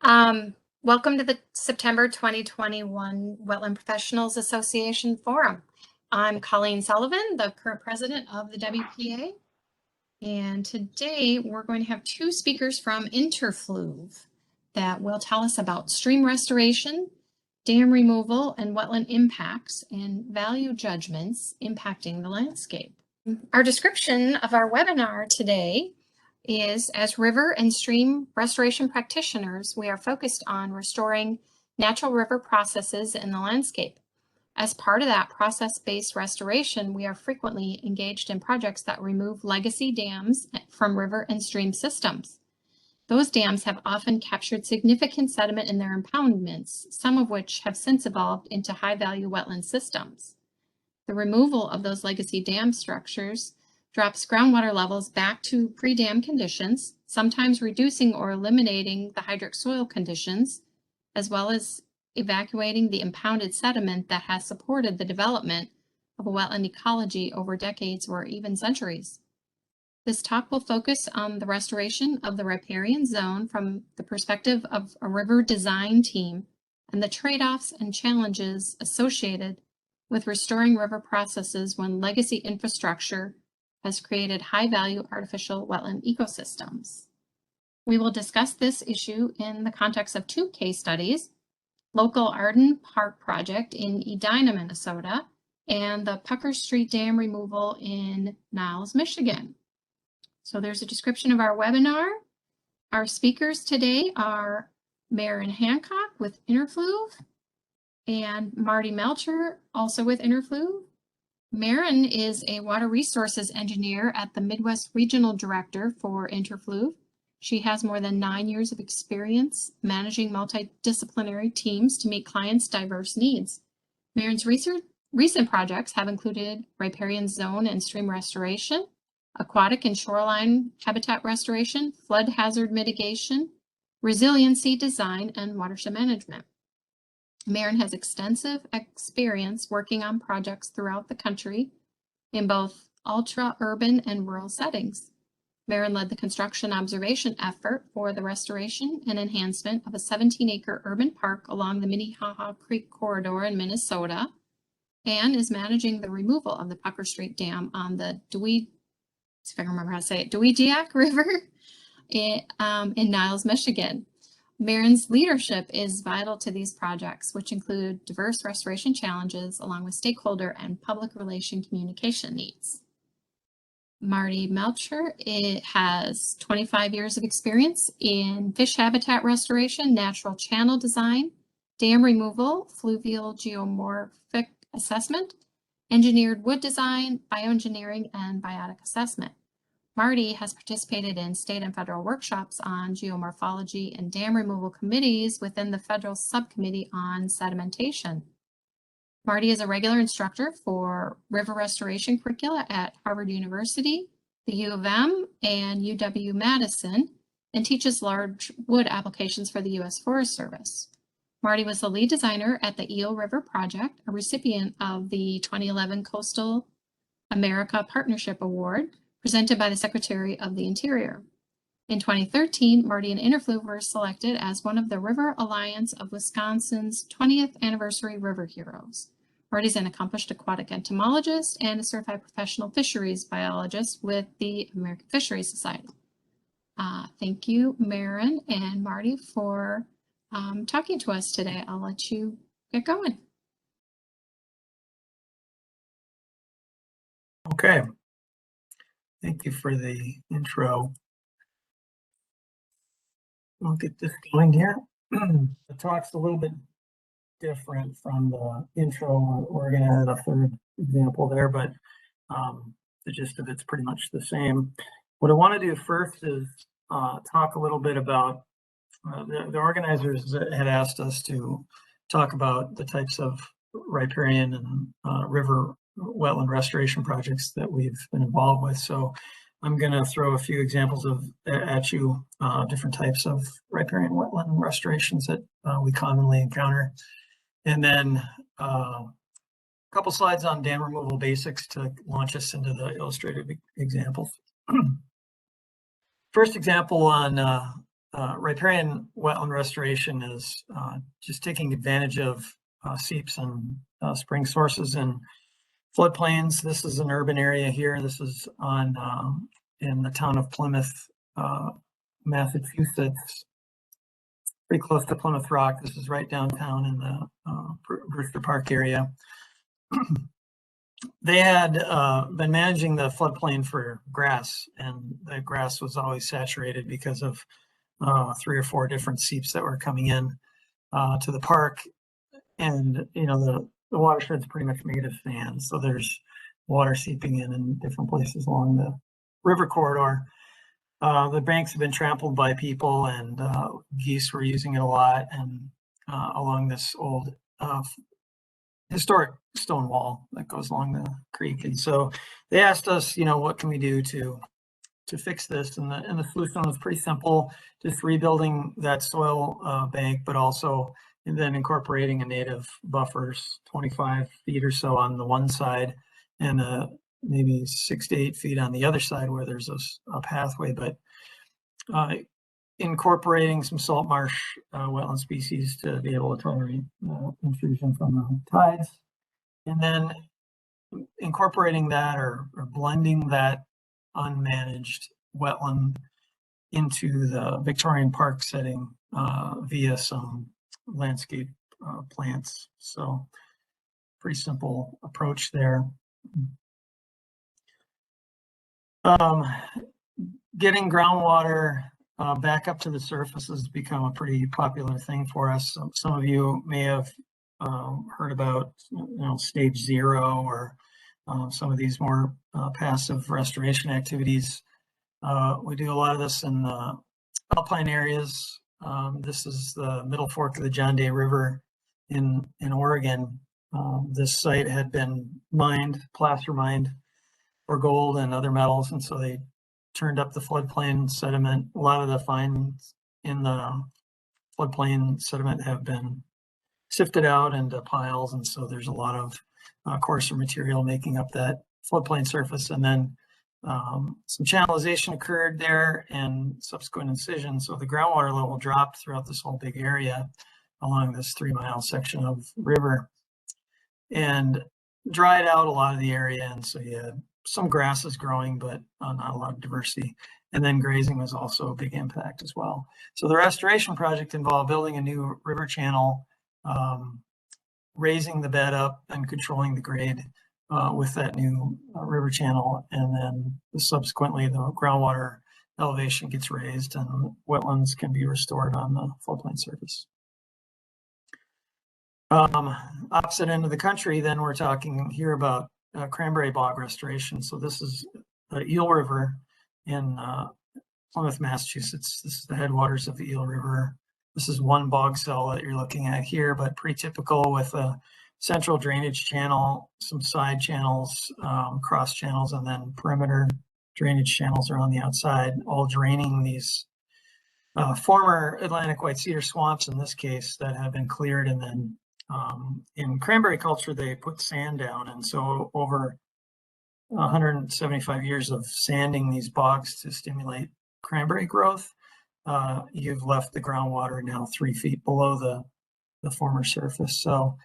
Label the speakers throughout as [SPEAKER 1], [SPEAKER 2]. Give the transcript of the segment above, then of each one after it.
[SPEAKER 1] Welcome to the September 2021 Wetland Professionals Association Forum. I'm Colleen Sullivan, the current president of the WPA. And today we're going to have two speakers from Inter-Fluve that will tell us about stream restoration, dam removal, and wetland impacts and value judgments impacting the landscape. Our description of our webinar today is, as river and stream restoration practitioners, we are focused on restoring natural river processes in the landscape. As part of that process-based restoration, we are frequently engaged in projects that remove legacy dams from river and stream systems. Those dams have often captured significant sediment in their impoundments, some of which have since evolved into high-value wetland systems. The removal of those legacy dam structures drops groundwater levels back to pre-dam conditions, sometimes reducing or eliminating the hydric soil conditions, as well as evacuating the impounded sediment that has supported the development of a wetland ecology over decades or even centuries. This talk will focus on the restoration of the riparian zone from the perspective of a river design team and the trade-offs and challenges associated with restoring river processes when legacy infrastructure has created high-value artificial wetland ecosystems. We will discuss this issue in the context of two case studies, local Arden Park project in Edina, Minnesota, and the Pucker Street Dam removal in Niles, Michigan. So there's a description of our webinar. Our speakers today are Maren Hancock with Inter-Fluve and Marty Melchior, also with Inter-Fluve. Maren is a water resources engineer at the Midwest Regional Director for Inter-Fluve. She has more than 9 years of experience managing multidisciplinary teams to meet clients' diverse needs. Maren's recent projects have included riparian zone and stream restoration, aquatic and shoreline habitat restoration, flood hazard mitigation, resiliency design, and watershed management. Maren has extensive experience working on projects throughout the country in both ultra-urban and rural settings. Maren led the construction observation effort for the restoration and enhancement of a 17-acre urban park along the Minnehaha Creek corridor in Minnesota, and is managing the removal of the Pucker Street Dam on the Dwegiac River in Niles, Michigan. Maren's leadership is vital to these projects, which include diverse restoration challenges along with stakeholder and public relation communication needs. Marty Melchior has 25 years of experience in fish habitat restoration, natural channel design, dam removal, fluvial geomorphic assessment, engineered wood design, bioengineering, and biotic assessment. Marty has participated in state and federal workshops on geomorphology and dam removal committees within the federal subcommittee on sedimentation. Marty is a regular instructor for river restoration curricula at Harvard University, the U of M, and UW-Madison, and teaches large wood applications for the U.S. Forest Service. Marty was the lead designer at the Eel River Project, a recipient of the 2011 Coastal America Partnership Award, presented by the Secretary of the Interior. In 2013, Marty and Inter-Fluve were selected as one of the River Alliance of Wisconsin's 20th Anniversary River Heroes. Marty's an accomplished aquatic entomologist and a certified professional fisheries biologist with the American Fisheries Society. Thank you, Maren and Marty, for talking to us today. I'll let you get going.
[SPEAKER 2] Okay. Thank you for the intro. I'll get this going here. The talk's a little bit different from the intro. We're going to add a third example there, but the gist of it's pretty much the same. What I want to do first is talk a little bit about the organizers had asked us to talk about the types of riparian and river wetland restoration projects that we've been involved with. So I'm going to throw a few examples at you, different types of riparian wetland restorations that we commonly encounter. And then a couple slides on dam removal basics to launch us into the illustrative examples. First example on riparian wetland restoration is just taking advantage of seeps and spring sources in floodplains. This is an urban area here. This is on in the town of Plymouth, Massachusetts, pretty close to Plymouth Rock. This is right downtown in the Brewster Park area. They had been managing the floodplain for grass, and the grass was always saturated because of 3 or 4 different seeps that were coming in to the park. And, you know, the watershed's pretty much made of sand. So there's water seeping in different places along the river corridor. The banks have been trampled by people, and geese were using it a lot, and along this old historic stone wall that goes along the creek. And so they asked us, you know, what can we do to fix this? And the solution was pretty simple, just rebuilding that soil bank, but also and then incorporating a native buffers, 25 feet or so on the one side, and maybe 6 to 8 feet on the other side where there's a pathway. But incorporating some salt marsh wetland species to be able to tolerate intrusion from the tides, and then incorporating that or blending that unmanaged wetland into the Victorian park setting via some landscape plants. So pretty simple approach there. Getting groundwater back up to the surface has become a pretty popular thing for us. Some of you may have heard about, you know, stage 0 or some of these more passive restoration activities. We do a lot of this in the alpine areas. This is the middle fork of the John Day River in Oregon. This site had been placer mined for gold and other metals, and so they turned up the floodplain sediment. A lot of the finds in the floodplain sediment have been sifted out into piles, and so there's a lot of coarser material making up that floodplain surface. And then some channelization occurred there and subsequent incision. So the groundwater level dropped throughout this whole big area along this 3-mile section of river and dried out a lot of the area. And so you had some grasses growing, but not a lot of diversity. And then grazing was also a big impact as well. So the restoration project involved building a new river channel, raising the bed up and controlling the grade with that new river channel, and then subsequently the groundwater elevation gets raised and wetlands can be restored on the floodplain surface. Opposite end of the country, then we're talking here about cranberry bog restoration. So this is the Eel River in Plymouth, Massachusetts. This is the headwaters of the Eel River. This is one bog cell that you're looking at here, but pretty typical with a central drainage channel, some side channels, cross channels, and then perimeter drainage channels around the outside, all draining these former Atlantic white cedar swamps in this case that have been cleared. And then in cranberry culture, they put sand down. And so over 175 years of sanding these bogs to stimulate cranberry growth, you've left the groundwater now 3 feet below the former surface. So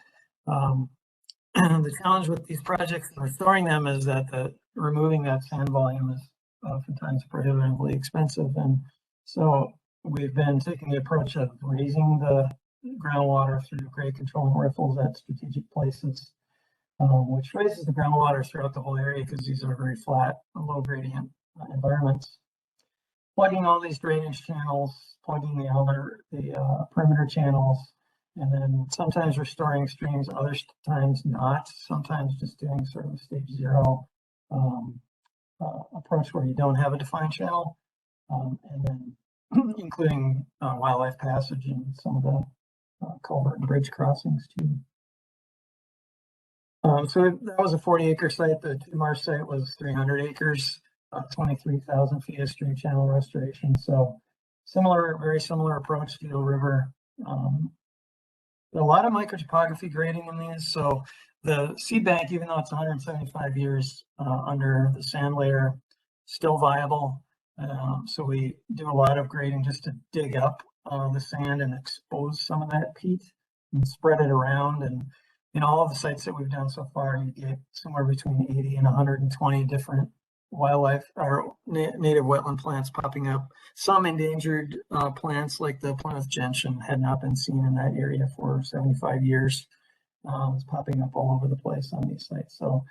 [SPEAKER 2] the challenge with these projects and restoring them is that removing that sand volume is oftentimes prohibitively expensive. And so we've been taking the approach of raising the groundwater through grade controlling riffles at strategic places, which raises the groundwater throughout the whole area because these are very flat, low gradient environments. Plugging all these drainage channels, plugging the perimeter channels, and then sometimes restoring streams, other times not. Sometimes just doing sort of a stage 0 approach where you don't have a defined channel, and then including wildlife passage and some of the culvert and bridge crossings too. So that was a 40-acre site. The Marsh site was 300 acres, 23,000 feet of stream channel restoration. So very similar approach to the river. A lot of microtopography grading in these. So the seed bank, even though it's 175 years under the sand layer, still viable. So we do a lot of grading just to dig up the sand and expose some of that peat and spread it around. And in all of the sites that we've done so far, you get somewhere between 80 and 120 different wildlife or native wetland plants popping up. Some endangered plants like the Plymouth gentian had not been seen in that area for 75 years. It's popping up all over the place on these sites. So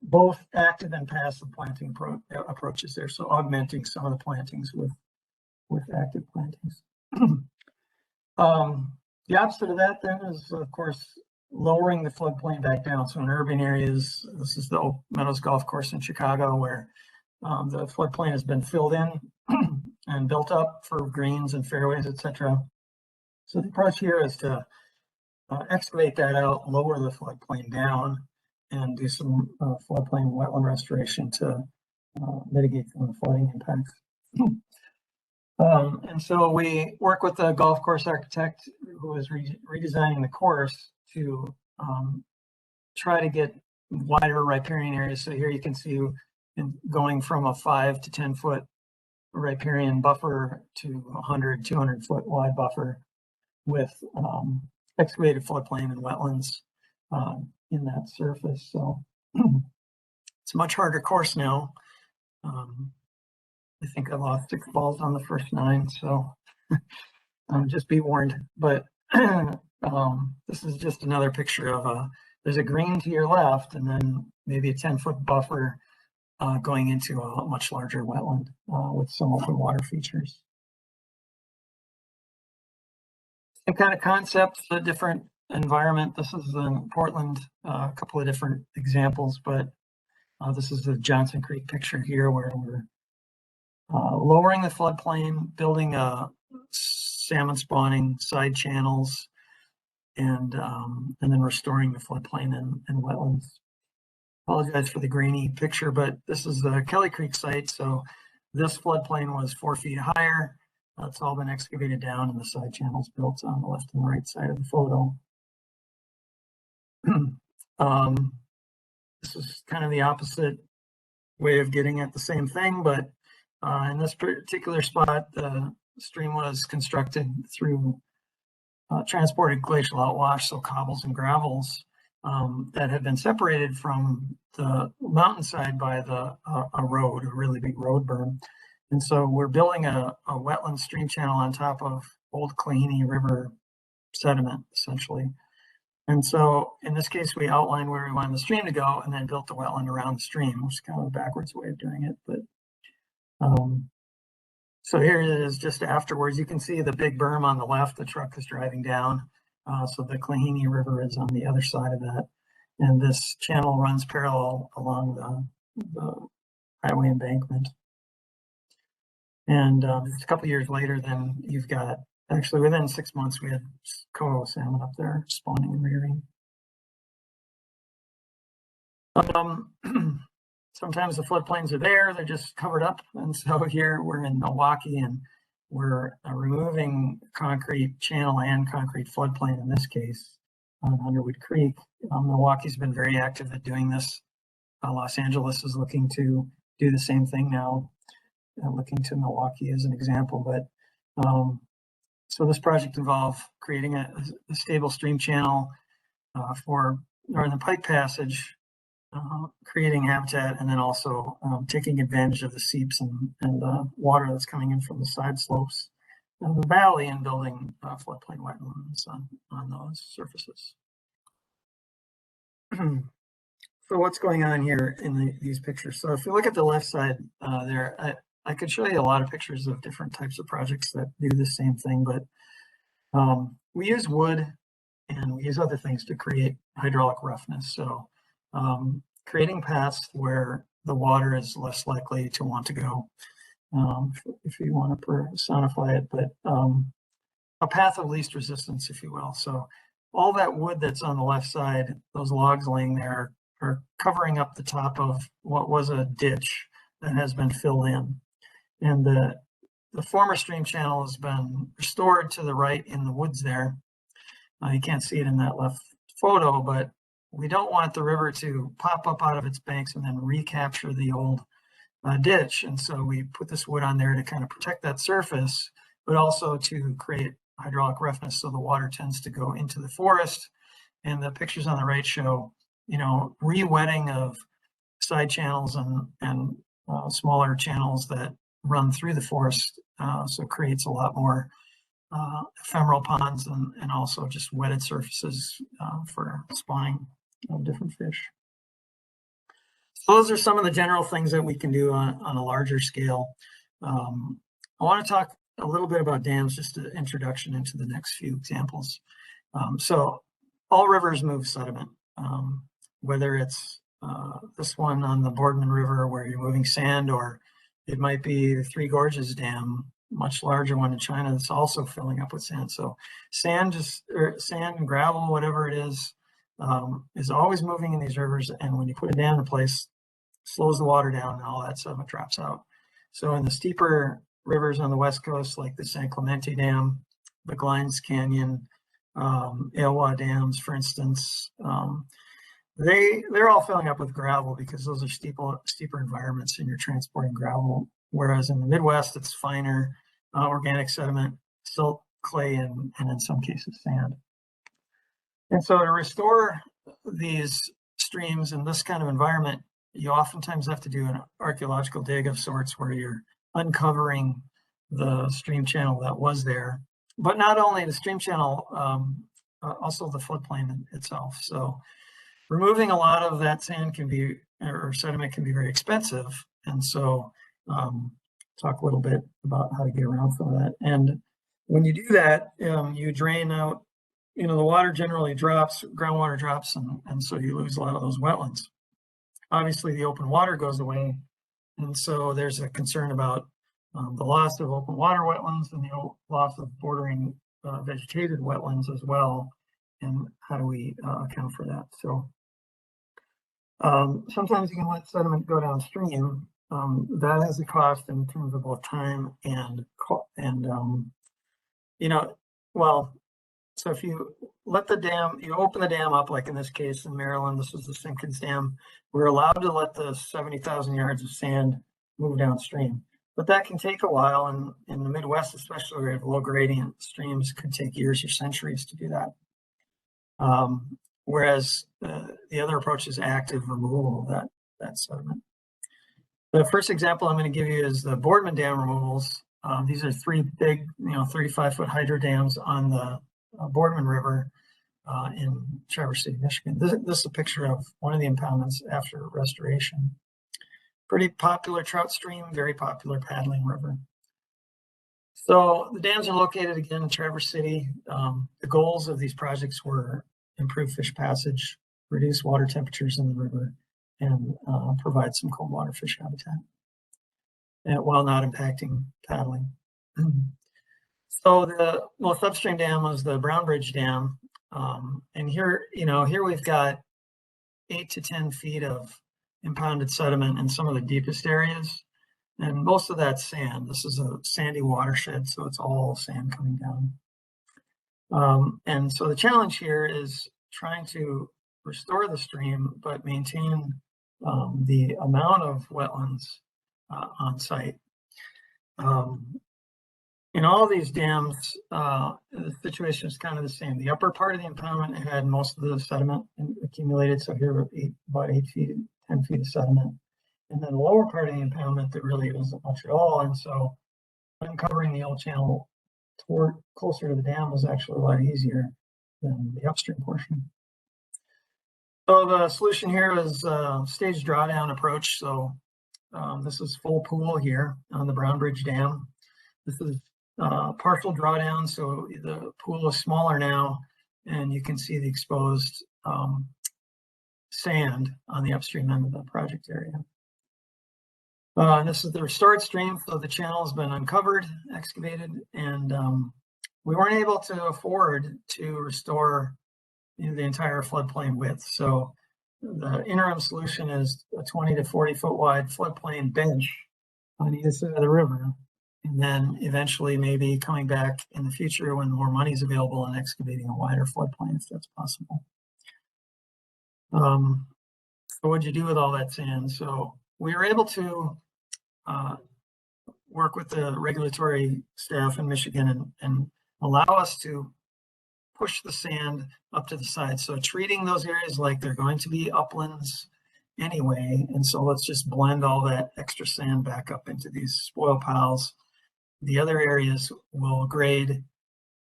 [SPEAKER 2] both active and passive planting approaches there. So augmenting some of the plantings with active plantings. The opposite of that then is, of course, lowering the floodplain back down. So in urban areas, this is the Oak Meadows Golf Course in Chicago, where the floodplain has been filled in and built up for greens and fairways, etc. So the approach here is to excavate that out, lower the floodplain down, and do some floodplain wetland restoration to mitigate some of the flooding impacts. And so we work with the golf course architect who is redesigning the course to try to get wider riparian areas. So here you can see going from a 5 to 10 foot riparian buffer to 100, 200 foot wide buffer with excavated floodplain and wetlands in that surface. So it's a much harder course now. I think I lost 6 balls on the first 9, so just be warned. But this is just another picture of there's a green to your left, and then maybe a 10-foot buffer going into a much larger wetland with some open water features. Same kind of concept, a different environment. This is in Portland, a couple of different examples, but this is the Johnson Creek picture here where we're lowering the floodplain, building salmon spawning side channels, and then restoring the floodplain and wetlands. Apologize for the grainy picture, but this is the Kelly Creek site. So this floodplain was 4 feet higher. It's all been excavated down, and the side channels built on the left and right side of the photo. This is kind of the opposite way of getting at the same thing, but in this particular spot, the stream was constructed through transported glacial outwash, so cobbles and gravels that had been separated from the mountainside by a road, a really big road berm. And so we're building a wetland stream channel on top of old Klehini River sediment, essentially. And so in this case, we outlined where we wanted the stream to go and then built the wetland around the stream, which is kind of a backwards way of doing it. But so here it is just afterwards. You can see the big berm on the left, the truck is driving down. So the Klehini River is on the other side of that. And this channel runs parallel along the highway embankment. And a couple of years later, then you've got, actually within 6 months, we had coho salmon up there spawning and rearing. Sometimes the floodplains are there, they're just covered up. And so here we're in Milwaukee and we're removing concrete channel and concrete floodplain in this case on Underwood Creek. Milwaukee's been very active at doing this. Los Angeles is looking to do the same thing now, looking to Milwaukee as an example. But so this project involved creating a stable stream channel for Northern Pike Passage, creating habitat, and then also taking advantage of the seeps and the water that's coming in from the side slopes of the valley and building floodplain wetlands on those surfaces. So what's going on here in these pictures? So if you look at the left side there, I could show you a lot of pictures of different types of projects that do the same thing, but we use wood and we use other things to create hydraulic roughness. So creating paths where the water is less likely to want to go, if you want to personify it, but a path of least resistance, if you will. So all that wood that's on the left side, those logs laying there, are covering up the top of what was a ditch that has been filled in. And the former stream channel has been restored to the right in the woods there. You can't see it in that left photo, but we don't want the river to pop up out of its banks and then recapture the old ditch. And so we put this wood on there to kind of protect that surface, but also to create hydraulic roughness so the water tends to go into the forest. And the pictures on the right show, re-wetting of side channels and smaller channels that run through the forest. So it creates a lot more ephemeral ponds and also just wetted surfaces for spawning of different fish. So those are some of the general things that we can do on a larger scale. I want to talk a little bit about dams, just an introduction into the next few examples. So all rivers move sediment, whether it's this one on the Boardman River where you're moving sand, or it might be the Three Gorges Dam, much larger one in China that's also filling up with sand. So sand and gravel, whatever it is always moving in these rivers. And when you put a dam in place, slows the water down and all that sediment drops out. So in the steeper rivers on the West Coast, like the San Clemente Dam, the Glines Canyon, Elwha dams, for instance, they're all filling up with gravel because those are steeper environments and you're transporting gravel. Whereas in the Midwest, it's finer organic sediment, silt, clay, and in some cases sand. And so to restore these streams in this kind of environment, you oftentimes have to do an archaeological dig of sorts where you're uncovering the stream channel that was there, but not only the stream channel, also the floodplain itself. So removing a lot of that sand or sediment can be very expensive. And so talk a little bit about how to get around some of that. And when you do that, you drain out, the water generally drops, groundwater drops, and so you lose a lot of those wetlands. Obviously, the open water goes away. And so there's a concern about the loss of open water wetlands and the loss of bordering vegetated wetlands as well. And how do we account for that? So sometimes you can let sediment go downstream. That has a cost in terms of both time and so if you let the dam, you open the dam up, like in this case in Maryland, this is the Simpkins Dam, we're allowed to let the 70,000 yards of sand move downstream. But that can take a while, and in the Midwest, especially where we have low gradient streams, could take years or centuries to do that. Whereas the other approach is active removal of that sediment. The first example I'm going to give you is the Boardman Dam removals. These are three big, 35-foot hydro dams on the Boardman River in Traverse City, Michigan. This is a picture of one of the impoundments after restoration. Pretty popular trout stream, very popular paddling river. So the dams are located again in Traverse City. The goals of these projects were improve fish passage, reduce water temperatures in the river, and provide some cold water fish habitat, while not impacting paddling. So the most upstream dam was the Brownbridge Dam. And here we've got 8 to 10 feet of impounded sediment in some of the deepest areas. And most of that's sand. This is a sandy watershed, so it's all sand coming down. And so the challenge here is trying to restore the stream, but maintain the amount of wetlands on site. In all of these dams, the situation is kind of the same. The upper part of the impoundment had most of the sediment accumulated. So here about 8 feet, 10 feet of sediment. And then the lower part of the impoundment, there really isn't much at all. And so uncovering the old channel closer to the dam was actually a lot easier than the upstream portion. So the solution here is a staged drawdown approach. So this is full pool here on the Brownbridge Dam. This is partial drawdown, so the pool is smaller now, and you can see the exposed sand on the upstream end of the project area. This is the restored stream, so the channel has been uncovered, excavated, and we weren't able to afford to restore the entire floodplain width. So the interim solution is a 20 to 40 foot wide floodplain bench on either side of the river. And then eventually maybe coming back in the future when more money is available and excavating a wider floodplain if that's possible. So what'd you do with all that sand? So we were able to work with the regulatory staff in Michigan and allow us to push the sand up to the side. So treating those areas like they're going to be uplands anyway. And so let's just blend all that extra sand back up into these spoil piles. The other areas will grade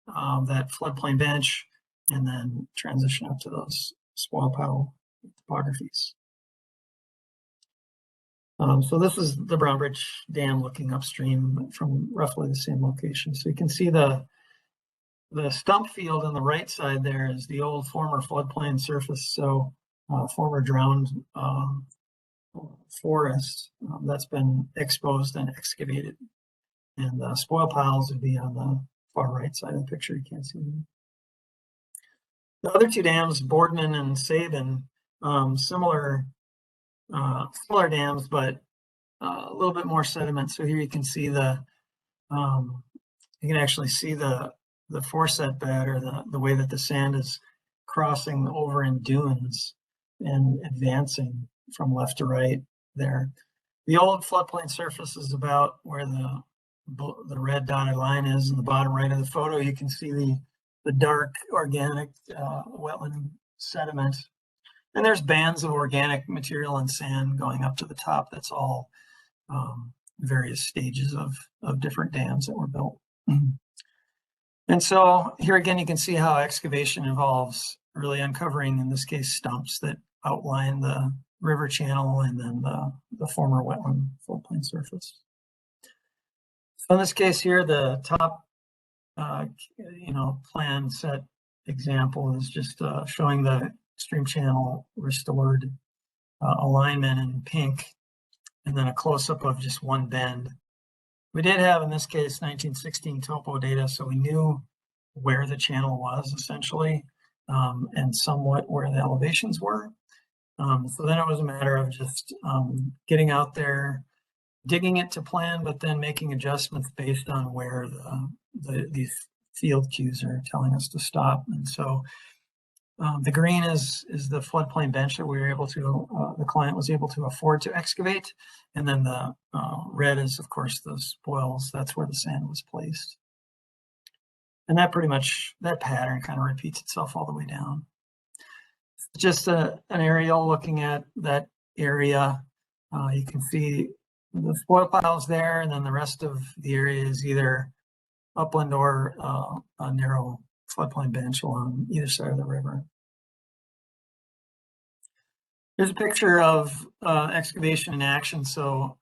[SPEAKER 2] that floodplain bench and then transition up to those spoil pile topographies. So this is the Brownbridge Dam looking upstream from roughly the same location. So you can see the stump field on the right side there is the old former floodplain surface. So former drowned forest that's been exposed and excavated. And the spoil piles would be on the far right side of the picture. You can't see them. The other two dams, Boardman and Sabin, similar dams, but a little bit more sediment. So here you can see you can actually see the foreset bed, or the way that the sand is crossing over in dunes and advancing from left to right there. The old floodplain surface is about where the red dotted line is in the bottom right of the photo. You can see the dark organic wetland sediment. And there's bands of organic material and sand going up to the top. That's all various stages of different dams that were built. And so here again, you can see how excavation involves really uncovering, in this case, stumps that outline the river channel and then the former wetland floodplain surface. So in this case here, the top plan set example is just showing the stream channel restored alignment in pink, and then a close-up of just one bend. We did have, in this case, 1916 topo data, so we knew where the channel was essentially, and somewhat where the elevations were. So then it was a matter of just getting out there, digging it to plan, but then making adjustments based on where these field cues are telling us to stop. And so the green is the floodplain bench that we were able to, the client was able to afford to excavate. And then the red is, of course, the spoils. That's where the sand was placed. And that pattern kind of repeats itself all the way down. Just an aerial looking at that area. You can see the spoil piles there, and then the rest of the area is either upland or a narrow floodplain bench along either side of the river. Here's a picture of excavation in action. So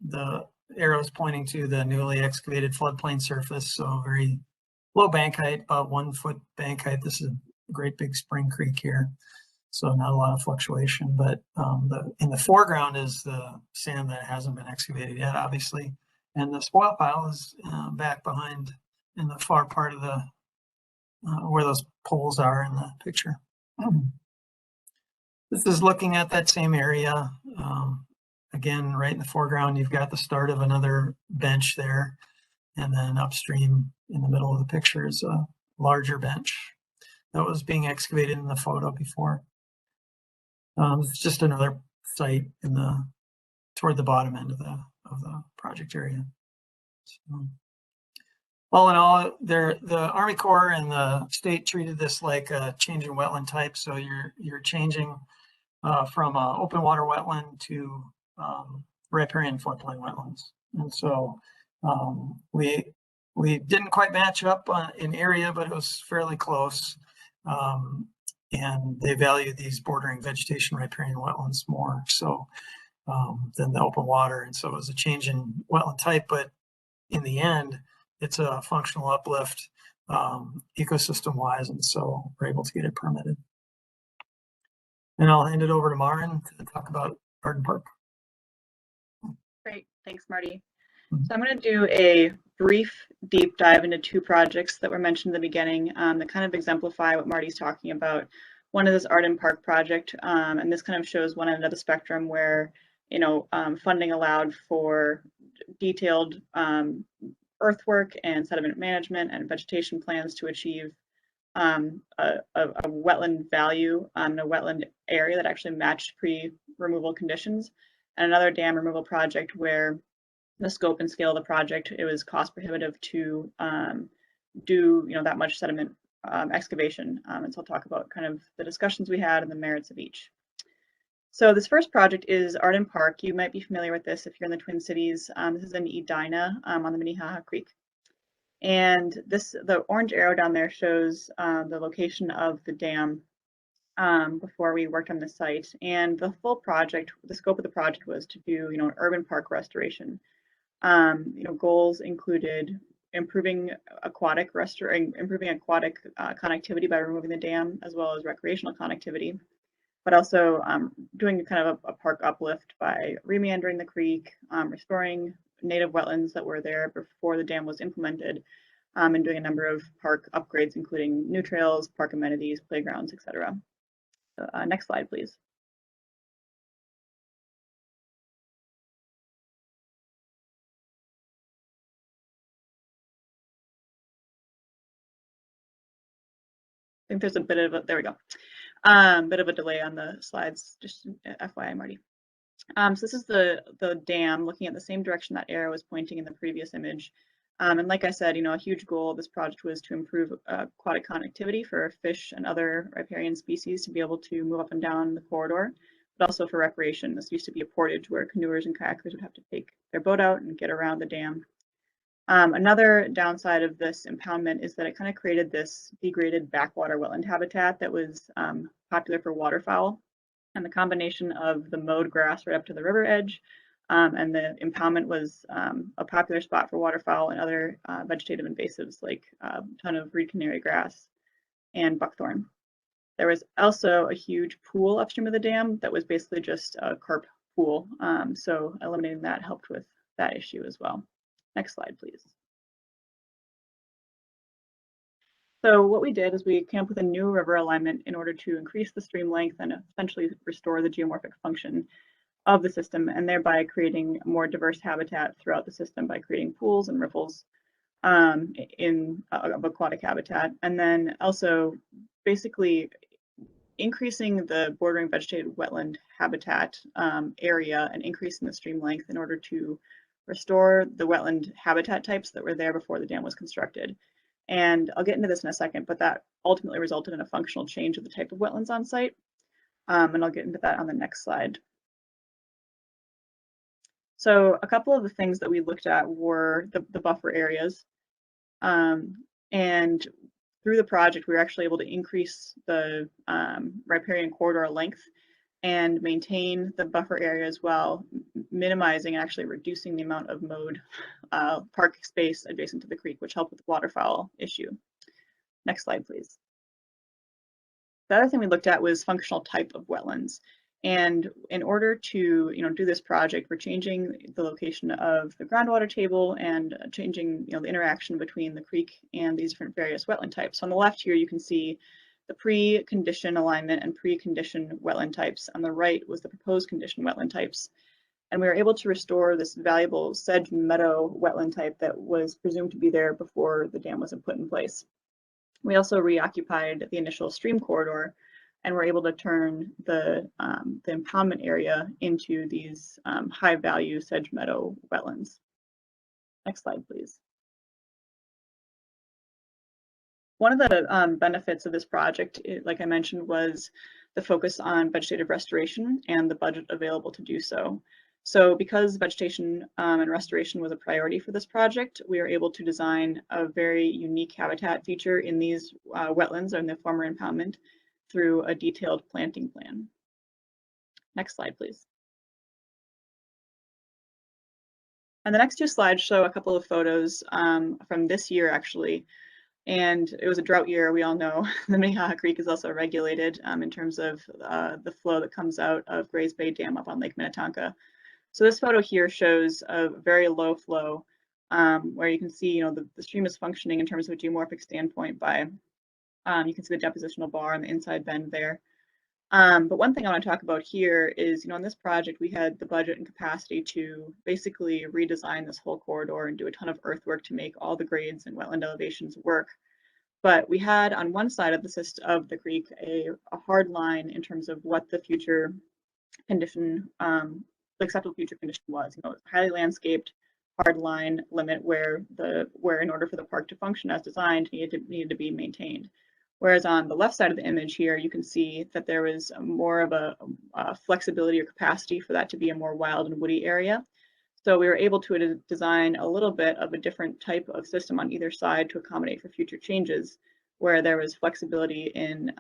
[SPEAKER 2] the arrows pointing to the newly excavated floodplain surface. So very low bank height, about 1 foot bank height. This is a great big spring creek here. So not a lot of fluctuation, but in the foreground is the sand that hasn't been excavated yet, obviously. And the spoil pile is back behind in the far part of the, where those poles are in the picture. This is looking at that same area. Again, right in the foreground, you've got the start of another bench there. And then upstream in the middle of the picture is a larger bench that was being excavated in the photo before. It's just another site toward the bottom end of the project area. So, all in all, the Army Corps and the state treated this like a change in wetland type. So you're changing from open water wetland to riparian floodplain wetlands. And so we didn't quite match up in area, but it was fairly close. And they value these bordering vegetation riparian wetlands more so than the open water. And so it was a change in wetland type, but in the end, it's a functional uplift ecosystem wise. And so we're able to get it permitted. And I'll hand it over to Maren to talk about Garden Park.
[SPEAKER 3] Great, thanks, Marty. So I'm going to do a brief deep dive into two projects that were mentioned in the beginning that kind of exemplify what Marty's talking about. One is this Arden Park project, and this kind of shows one end of the spectrum where, funding allowed for detailed earthwork and sediment management and vegetation plans to achieve a wetland value in a wetland area that actually matched pre-removal conditions. and another dam removal project where the scope and scale of the project, it was cost prohibitive to do that much sediment excavation. And so I'll talk about kind of the discussions we had and the merits of each. So this first project is Arden Park. You might be familiar with this if you're in the Twin Cities. This is in Edina on the Minnehaha Creek. And the orange arrow down there shows the location of the dam before we worked on the site. And the full project, the scope of the project was to do, an urban park restoration. Goals included improving aquatic connectivity by removing the dam, as well as recreational connectivity, but also doing kind of a park uplift by remeandering the creek, restoring native wetlands that were there before the dam was implemented, and doing a number of park upgrades, including new trails, park amenities, playgrounds, etc. Next slide, please. I think there's a bit of a, there we go. Bit of a delay on the slides, just FYI, Marty. So this is the dam looking at the same direction that arrow was pointing in the previous image. And like I said, a huge goal of this project was to improve aquatic connectivity for fish and other riparian species to be able to move up and down the corridor, but also for recreation. This used to be a portage where canoers and kayakers would have to take their boat out and get around the dam. Another downside of this impoundment is that it kind of created this degraded backwater wetland habitat that was popular for waterfowl. And the combination of the mowed grass right up to the river edge and the impoundment was a popular spot for waterfowl and other vegetative invasives like a ton of reed canary grass and buckthorn. There was also a huge pool upstream of the dam that was basically just a carp pool. So eliminating that helped with that issue as well. Next slide, please. So what we did is we came up with a new river alignment in order to increase the stream length and essentially restore the geomorphic function of the system, and thereby creating more diverse habitat throughout the system by creating pools and riffles of aquatic habitat. And then also basically increasing the bordering vegetated wetland habitat area and increasing the stream length in order to restore the wetland habitat types that were there before the dam was constructed. And I'll get into this in a second, but that ultimately resulted in a functional change of the type of wetlands on site. And I'll get into that on the next slide. So a couple of the things that we looked at were the buffer areas. And through the project, we were actually able to increase the riparian corridor length and maintain the buffer area as well, minimizing and actually reducing the amount of mowed park space adjacent to the creek, which helped with the waterfowl issue. Next slide, please. The other thing we looked at was functional type of wetlands. And in order to do this project, we're changing the location of the groundwater table and changing the interaction between the creek and these different various wetland types. So on the left here, you can see the pre-condition alignment and pre-condition wetland types. On the right was the proposed condition wetland types. And we were able to restore this valuable sedge meadow wetland type that was presumed to be there before the dam was put in place. We also reoccupied the initial stream corridor and were able to turn the impoundment area into these high value sedge meadow wetlands. Next slide, please. One of the benefits of this project, like I mentioned, was the focus on vegetative restoration and the budget available to do so. So because vegetation and restoration was a priority for this project, we were able to design a very unique habitat feature in these wetlands or in the former impoundment through a detailed planting plan. Next slide, please. And the next two slides show a couple of photos from this year, actually. And it was a drought year, we all know. The Minnehaha Creek is also regulated in terms of the flow that comes out of Grays Bay Dam up on Lake Minnetonka. So this photo here shows a very low flow where you can see, the stream is functioning in terms of a geomorphic standpoint by, you can see the depositional bar on the inside bend there. But one thing I want to talk about here is, on this project, we had the budget and capacity to basically redesign this whole corridor and do a ton of earthwork to make all the grades and wetland elevations work. But we had on one side of the creek a hard line in terms of what the future condition acceptable future condition was. You know, it's highly landscaped, hard line limit where in order for the park to function as designed needed to be maintained. Whereas on the left side of the image here, you can see that there was more of a flexibility or capacity for that to be a more wild and woody area. So we were able to design a little bit of a different type of system on either side to accommodate for future changes, where there was flexibility in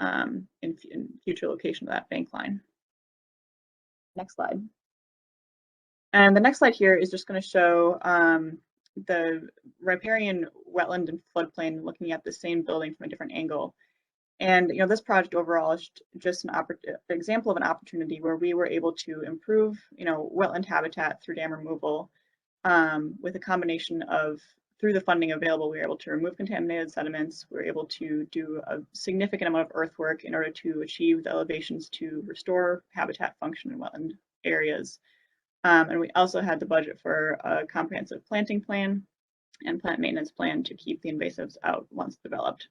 [SPEAKER 3] future location of that bank line. Next slide. And the next slide here is just going to show the riparian wetland and floodplain looking at the same building from a different angle. And you know, this project overall is just an example of an opportunity where we were able to improve, you know, wetland habitat through dam removal with a combination of, through the funding available, we were able to remove contaminated sediments. We were able to do a significant amount of earthwork in order to achieve the elevations to restore habitat function in wetland areas. And we also had the budget for a comprehensive planting plan and plant maintenance plan to keep the invasives out once developed.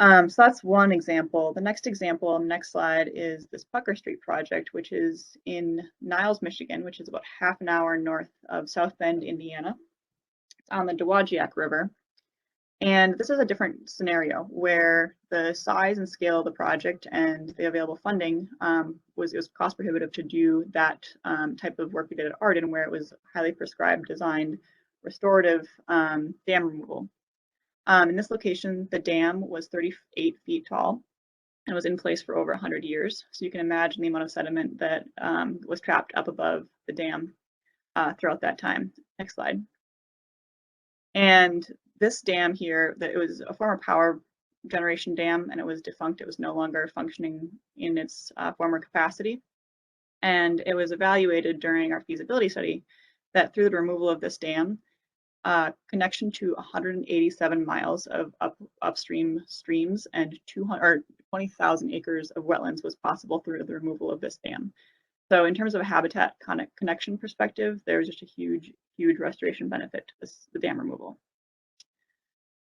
[SPEAKER 3] So that's one example. The next example on the next slide is this Pucker Street project, which is in Niles, Michigan, which is about half an hour north of South Bend, Indiana. It's on the Dowagiac River. And this is a different scenario where the size and scale of the project and the available funding it was cost prohibitive to do that type of work we did at Arden, where it was highly prescribed, designed, restorative dam removal. In this location, the dam was 38 feet tall and was in place for over 100 years. So you can imagine the amount of sediment that was trapped up above the dam throughout that time. Next slide. And this dam here, it was a former power generation dam, and it was defunct. It was no longer functioning in its former capacity. And it was evaluated during our feasibility study that through the removal of this dam, connection to 187 miles of upstream streams and 20,000 acres of wetlands was possible through the removal of this dam. So in terms of a habitat connection perspective, there's just a huge restoration benefit to the dam removal.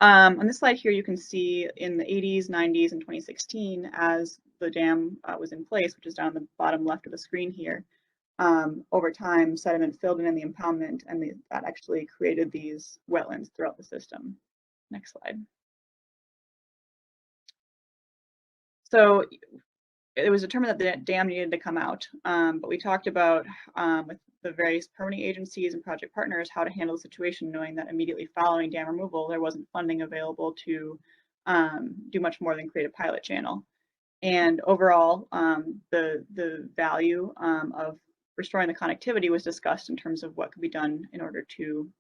[SPEAKER 3] On this slide here, you can see in the 80s, 90s, and 2016, as the dam was in place, which is down the bottom left of the screen here, over time, sediment filled in the impoundment, and that actually created these wetlands throughout the system. Next slide. So it was determined that the dam needed to come out, but we talked about with the various permitting agencies and project partners how to handle the situation, knowing that immediately following dam removal, there wasn't funding available to do much more than create a pilot channel. And overall, the value of restoring the connectivity was discussed in terms of what could be done in order to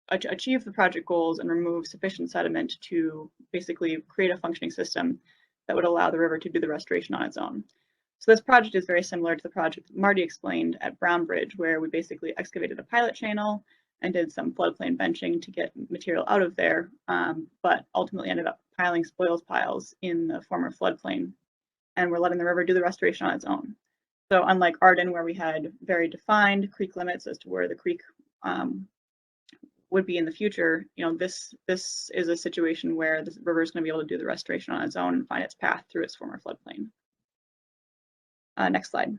[SPEAKER 3] achieve the project goals and remove sufficient sediment to basically create a functioning system that would allow the river to do the restoration on its own. So this project is very similar to the project Marty explained at Brownbridge, where we basically excavated a pilot channel and did some floodplain benching to get material out of there, but ultimately ended up piling spoils piles in the former floodplain, and we're letting the river do the restoration on its own. So unlike Arden, where we had very defined creek limits as to where the creek would be in the future, you know, this is a situation where the river is going to be able to do the restoration on its own and find its path through its former floodplain. Next slide.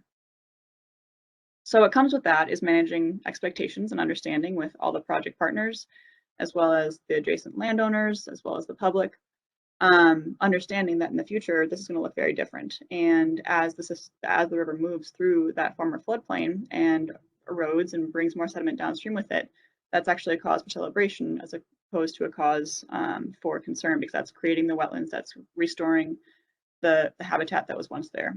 [SPEAKER 3] So what comes with that is managing expectations and understanding with all the project partners, as well as the adjacent landowners, as well as the public. Understanding that in the future, this is going to look very different. And as the river moves through that former floodplain and erodes and brings more sediment downstream with it, that's actually a cause for celebration as opposed to a cause for concern, because that's creating the wetlands, that's restoring the habitat that was once there.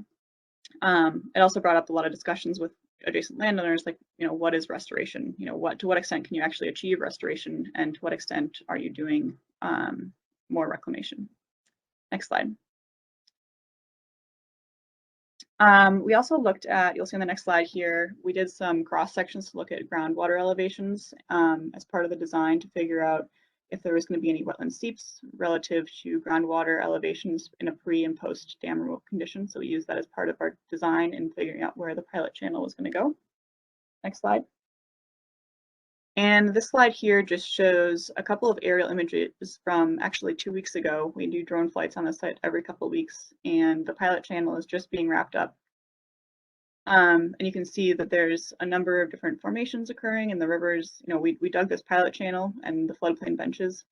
[SPEAKER 3] It also brought up a lot of discussions with adjacent landowners, like, you know, what is restoration? You know, to what extent can you actually achieve restoration, and to what extent are you doing more reclamation? Next slide. We also looked at, you'll see on the next slide here, we did some cross sections to look at groundwater elevations as part of the design to figure out if there was going to be any wetland seeps relative to groundwater elevations in a pre and post dam removal condition. So we used that as part of our design in figuring out where the pilot channel was going to go. Next slide. And this slide here just shows a couple of aerial images from actually 2 weeks ago. We do drone flights on the site every couple of weeks, and the pilot channel is just being wrapped up. And you can see that there's a number of different formations occurring in the rivers. We dug this pilot channel and the floodplain benches,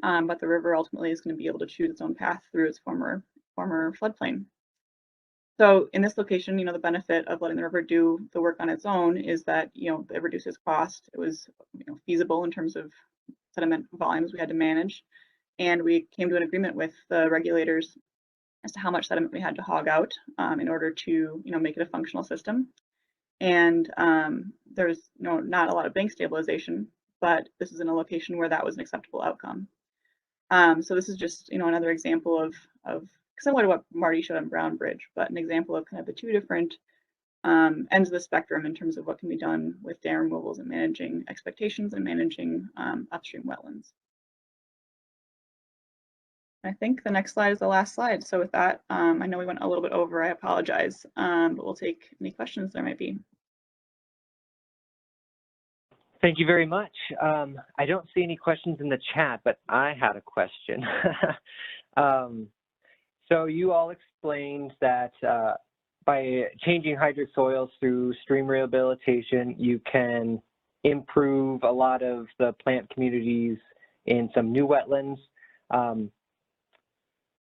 [SPEAKER 3] but the river ultimately is going to be able to choose its own path through its former floodplain. So in this location, the benefit of letting the river do the work on its own is that, it reduces cost. It was, feasible in terms of sediment volumes we had to manage. And we came to an agreement with the regulators as to how much sediment we had to hog out in order to, make it a functional system. And there's, not a lot of bank stabilization, but this is in a location where that was an acceptable outcome. So this is just, another example of similar to what Marty showed on Brownbridge, but an example of kind of the two different ends of the spectrum in terms of what can be done with dam removals and managing expectations and managing upstream wetlands. I think the next slide is the last slide. So with that, I know we went a little bit over, I apologize, but we'll take any questions there might be.
[SPEAKER 4] Thank you very much. I don't see any questions in the chat, but I had a question. So you all explained that by changing hydric soils through stream rehabilitation, you can improve a lot of the plant communities in some new wetlands.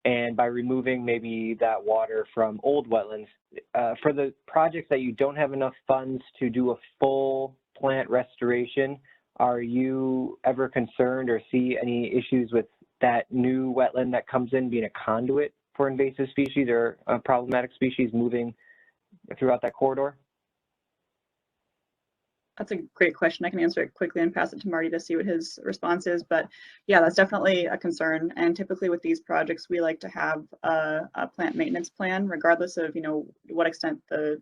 [SPEAKER 4] And by removing maybe that water from old wetlands. For the projects that you don't have enough funds to do a full plant restoration, are you ever concerned or see any issues with that new wetland that comes in being a conduit for invasive species or problematic species moving throughout that corridor?
[SPEAKER 3] That's a great question. I can answer it quickly and pass it to Marty to see what his response is. But yeah, that's definitely a concern. And typically with these projects, we like to have a plant maintenance plan, regardless of to what extent the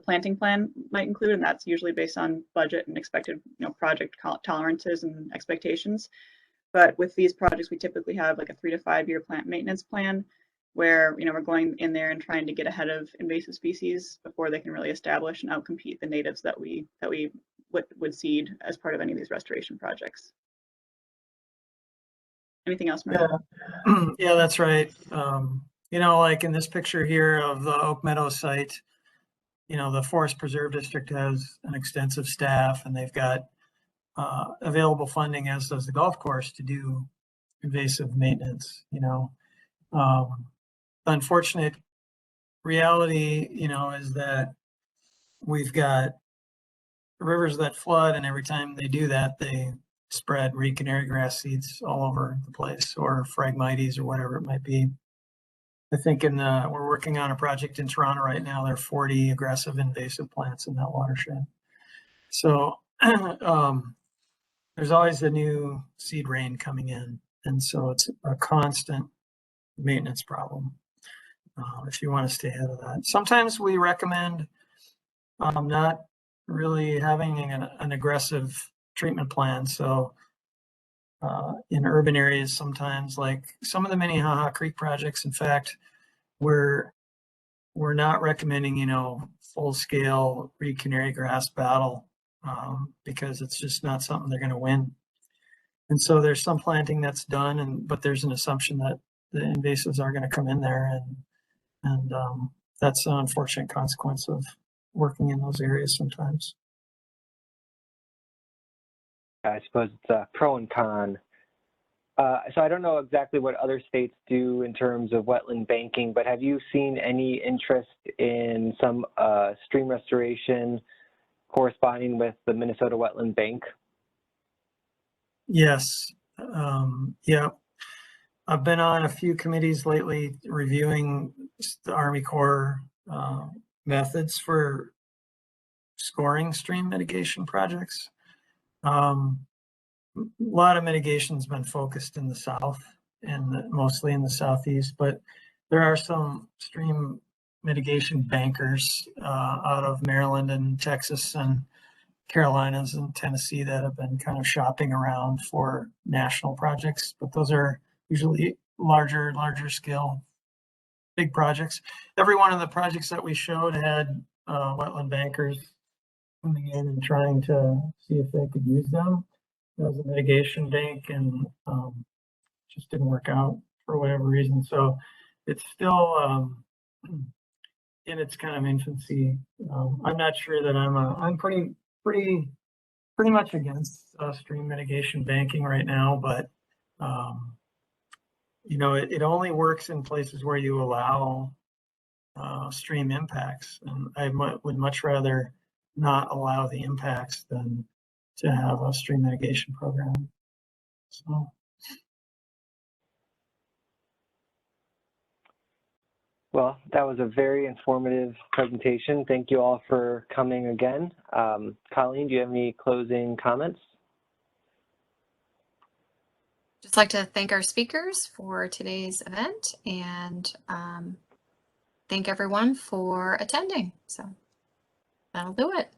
[SPEAKER 3] planting plan might include, and that's usually based on budget and expected project tolerances and expectations. But with these projects, we typically have like a 3 to 5 year plant maintenance plan, where we're going in there and trying to get ahead of invasive species before they can really establish and outcompete the natives that we would seed as part of any of these restoration projects. Anything else, Marty?
[SPEAKER 2] Yeah, that's right. Like in this picture here of the Oak Meadow site, the Forest Preserve District has an extensive staff, and they've got available funding, as does the golf course, to do invasive maintenance. Unfortunate reality, is that we've got rivers that flood, and every time they do that, they spread reed canary grass seeds all over the place, or Phragmites, or whatever it might be. I think we're working on a project in Toronto right now. There are 40 aggressive invasive plants in that watershed. So there's always a new seed rain coming in, and so it's a constant maintenance problem. If you want to stay ahead of that. Sometimes we recommend not really having an aggressive treatment plan. So in urban areas, sometimes, like some of the Minnehaha Creek projects, in fact, we're not recommending, full-scale reed canary grass battle because it's just not something they're going to win. And so there's some planting that's done, but there's an assumption that the invasives are going to come in there, and that's an unfortunate consequence of working in those areas sometimes.
[SPEAKER 4] I suppose it's a pro and con. So I don't know exactly what other states do in terms of wetland banking, but have you seen any interest in some stream restoration corresponding with the Minnesota Wetland Bank?
[SPEAKER 2] Yes. Yeah. I've been on a few committees lately reviewing the Army Corps methods for scoring stream mitigation projects. A lot of mitigation's been focused in the South and mostly in the Southeast, but there are some stream mitigation bankers out of Maryland and Texas and Carolinas and Tennessee that have been kind of shopping around for national projects, but those are usually larger scale, big projects. Every one of the projects that we showed had wetland bankers coming in and trying to see if they could use them as a mitigation bank, and just didn't work out for whatever reason. So it's still in its kind of infancy. I'm not sure that I'm pretty much against stream mitigation banking right now, but you know, it only works in places where you allow stream impacts, and I would much rather not allow the impacts than to have a stream mitigation program. So.
[SPEAKER 4] Well, that was a very informative presentation. Thank you all for coming again. Colleen, do you have any closing comments?
[SPEAKER 1] Just like to thank our speakers for today's event and thank everyone for attending. So that'll do it.